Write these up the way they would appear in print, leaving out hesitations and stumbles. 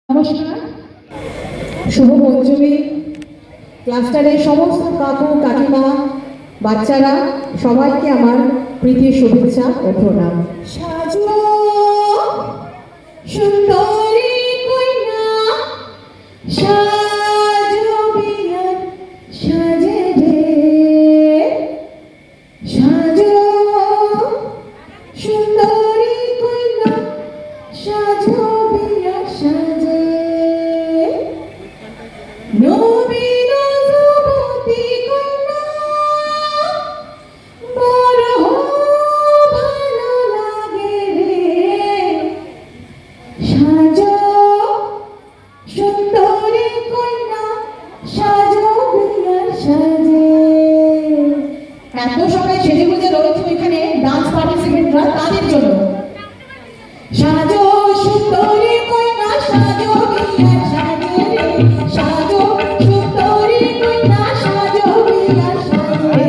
নমস্কার, শুভ পঞ্চমী। ক্লাস্টারের সমস্ত কাকু কাকিমা বাচ্চারা সবাইকে আমার প্রীতির শুভেচ্ছা ও প্রণাম। সাজো সুন্দরী কন্যা, সাজো বিয়ার সাজে রে, সাজো সুন্দরী কন্যা, সাজো বিয়ার সাজে। নবীন যুবতী কন্যা, বড় ভালো লাগে রে, সাজো সুন্দরী কন্যা, সাজো বিয়ার সাজে। এত সবাই সেজে গুজে রয়েছে এখানে ডান্স পার্টিসিপেন্টরা, তাদের জন্য সাজো সুন্দরী কন্যা, সাজো বিয়ার সাজে রে, সাজো সুন্দরী কন্যা, সাজো বিয়ার সাজে।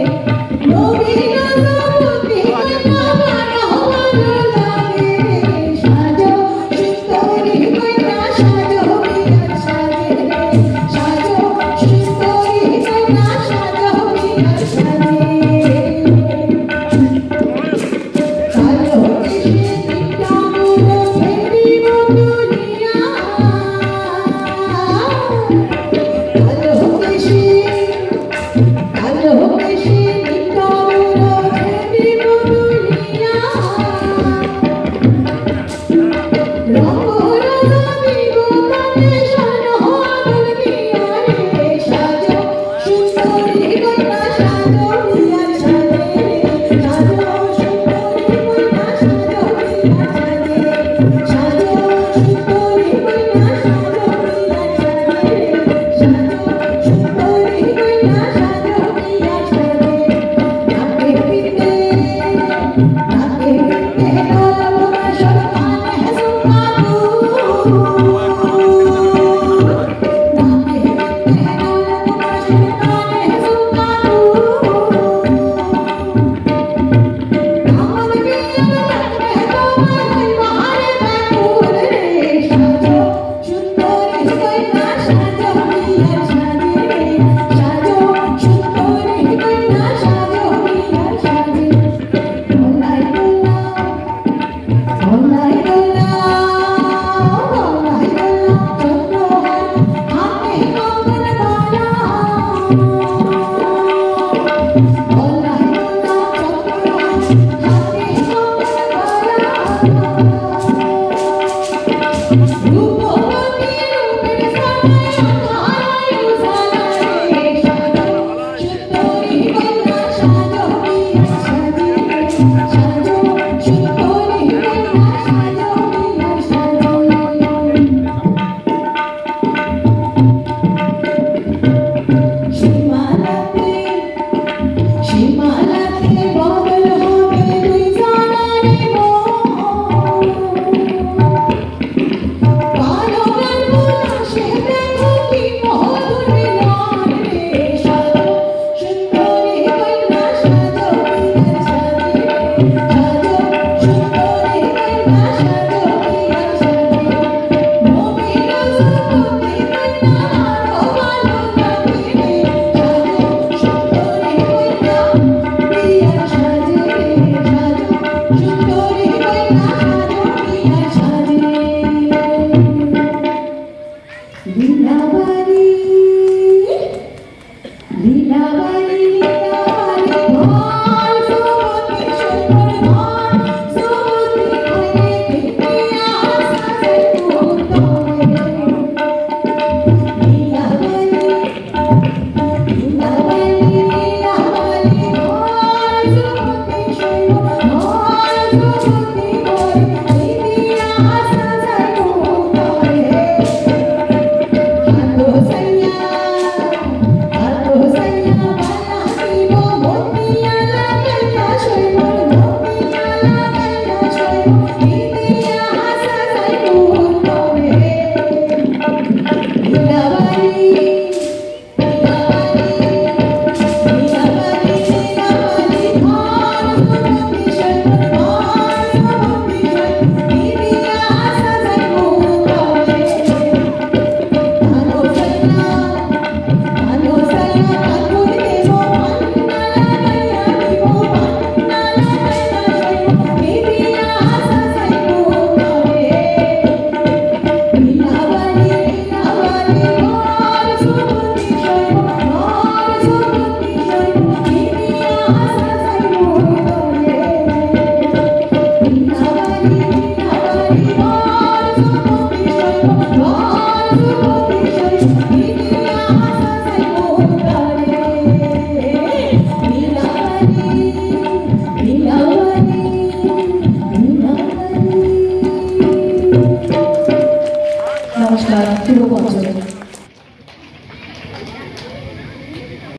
নবীন যুবতী কন্যা, বড় ভালো লাগে রে, সাজো সুন্দরী কন্যা, সাজো বিয়ার সাজে রে, সাজো সুন্দরী কন্যা, সাজো বিয়ার সাজে। কালো কেশে কালো ফেরি বদলিয়া, কালো কেশে কালো কেশে কালো ফেরি বদলিয়া, রঙ রাজা দিব তাতে স্বর্ণ আগুন দিয়া রে, সাজো সুন্দরী কন্যা, সাজো বিয়ার সাজে রে, সাজো সুন্দরী কন্যা, সাজো বিয়ার সাজে, সাজো সুন্দরী কন্যা, সাজো বিয়ার সাজে রে, সাজো সুন্দরী কন্যা, সাজো বিয়ার সাজে। নাকে পিতে গলা সরকানে সুকাবু, নাকে পিতে গলা সরকানে সুকাবু, আমার বিয়ার লাগবে তোমায় বাহারে ব্যাকুল রে, সাজো সুন্দরী কন্যা, সাজো বিয়ার সাজে রে, সাজো সুন্দরী কন্যা, সাজো বিয়ার সাজে। বলাই বলা বলাই বলা বলাই বলা চন্দ্রহার, হাতে কঙ্কন বালা, বলাই বলা চন্দ্রহার, হাতে কঙ্কন বালা। রূপবতী রূপের সাজায় আঁধারায় উজালা রে, সাজো সুন্দরী কন্যা, সাজো বিয়ার সাজে রে, সাজো সুন্দরী কন্যা, সাজো বিয়ার সাজে। সীমানাতে সীমানাতে বদল হবে দুই জানারে মন, কাননের পলাশে দেখো কি মধুর মিলন রে, সাজো সুন্দরী কন্যা, সাজো বিয়ার সাজে রে, সাজো সুন্দরী কন্যা, সাজো বিয়ার সাজে। নবীন যুবতী কন্যা, বড় ভালো লাগে রে, সাজো সুন্দরী কন্যা, বিয়ার সাজে রে, সাজো সুন্দরী কন্যা, সাজো বিয়ার সাজে। বৃন্দাবন